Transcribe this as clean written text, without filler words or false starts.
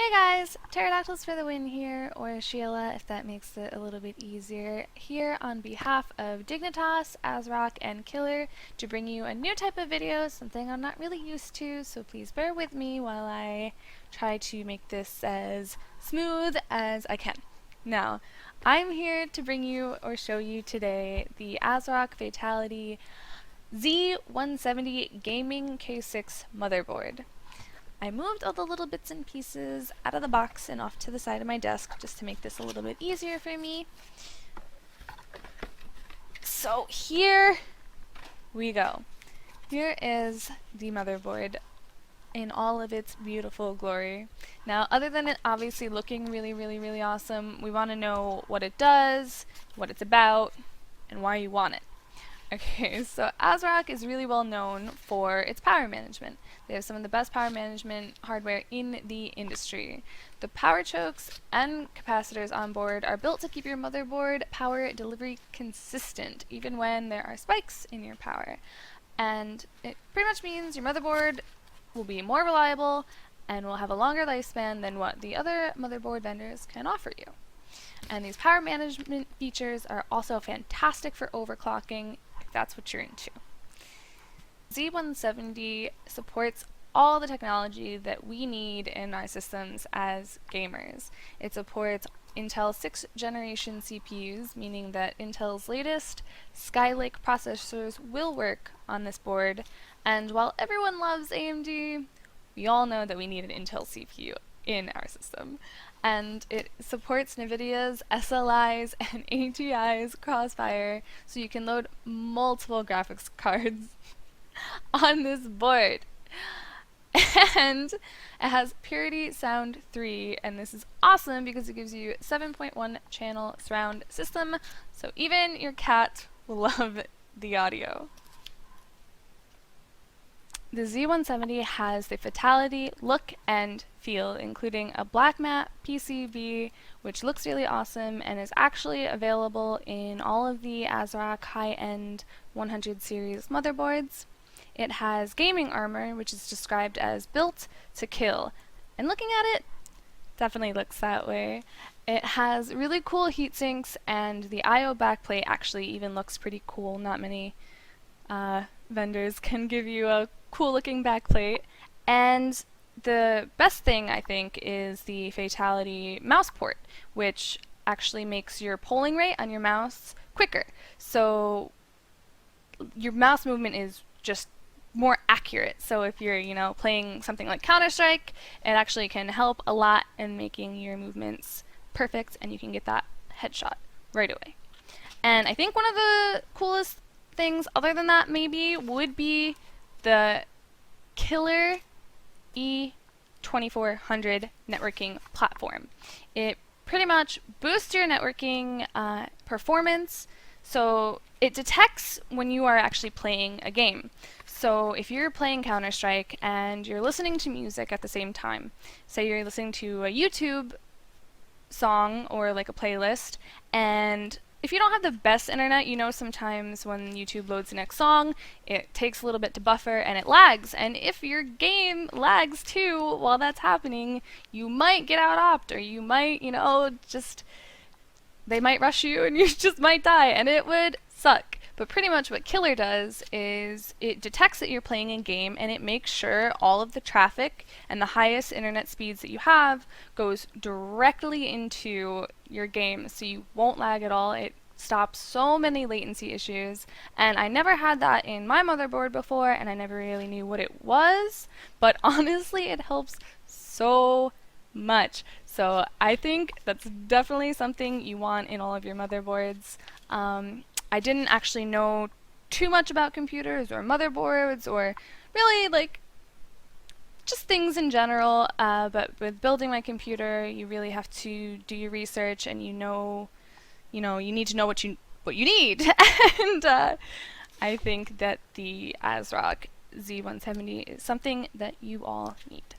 Hey guys, Pterodactyls for the win here, or Sheila if that makes it a little bit easier, here on behalf of Dignitas, ASRock, and Killer to bring you a new type of video, something I'm not really used to, so please bear with me while I try to make this as smooth as I can. Now, I'm here to bring you or show you today the ASRock Fatal1ty Z170 Gaming K6 motherboard. I moved all the little bits and pieces out of the box and off to the side of my desk just to make this a little bit easier for me. So here we go. Here is the motherboard in all of its beautiful glory. Now, other than it obviously looking really awesome, we want to know what it does, what it's about, and why you want it. Okay, so ASRock is really well known for its power management. They have some of the best power management hardware in the industry. The power chokes and capacitors on board are built to keep your motherboard power delivery consistent, even when there are spikes in your power. And it pretty much means your motherboard will be more reliable and will have a longer lifespan than what the other motherboard vendors can offer you. And these power management features are also fantastic for overclocking, if that's what you're into. Z170 supports all the technology that we need in our systems as gamers. It supports Intel 6th generation CPUs, meaning that Intel's latest Skylake processors will work on this board, and while everyone loves AMD, we all know that we need an Intel CPU in our system. And it supports NVIDIA's SLI's and ATI's Crossfire, so you can load multiple graphics cards on this board. And it has Purity Sound 3, and this is awesome because it gives you 7.1 channel surround system, so even your cat will love the audio. The Z170 has the Fatal1ty look and feel, including a black matte PCB, which looks really awesome and is actually available in all of the ASRock high-end 100 series motherboards. It has gaming armor, which is described as built to kill, and looking at it, definitely looks that way. It has really cool heat sinks, and the I/O backplate actually even looks pretty cool. Not many vendors can give you a cool looking backplate. And the best thing, I think, is the Fatal1ty mouse port, which actually makes your polling rate on your mouse quicker. So your mouse movement is just more accurate. So if you're, playing something like Counter-Strike, it actually can help a lot in making your movements perfect, and you can get that headshot right away. And I think one of the coolest things other than that maybe would be the Killer E2400 networking platform. It pretty much boosts your networking performance, so it detects when you are actually playing a game. So if you're playing Counter-Strike and you're listening to music at the same time, say you're listening to a YouTube song or like a playlist, and if you don't have the best internet, sometimes when YouTube loads the next song, it takes a little bit to buffer and it lags. And if your game lags too while that's happening, you might get out-opt, or you might, they might rush you and you just might die, and it would suck. But pretty much what Killer does is it detects that you're playing a game, and it makes sure all of the traffic and the highest internet speeds that you have goes directly into your game, so you won't lag at all. It stops so many latency issues, and I never had that in my motherboard before, and I never really knew what it was, but honestly it helps so much. So I think that's definitely something you want in all of your motherboards. I didn't actually know too much about computers or motherboards or really just things in general, but with building my computer you really have to do your research, and you need to know what you need. And I think that the ASRock Z170 is something that you all need.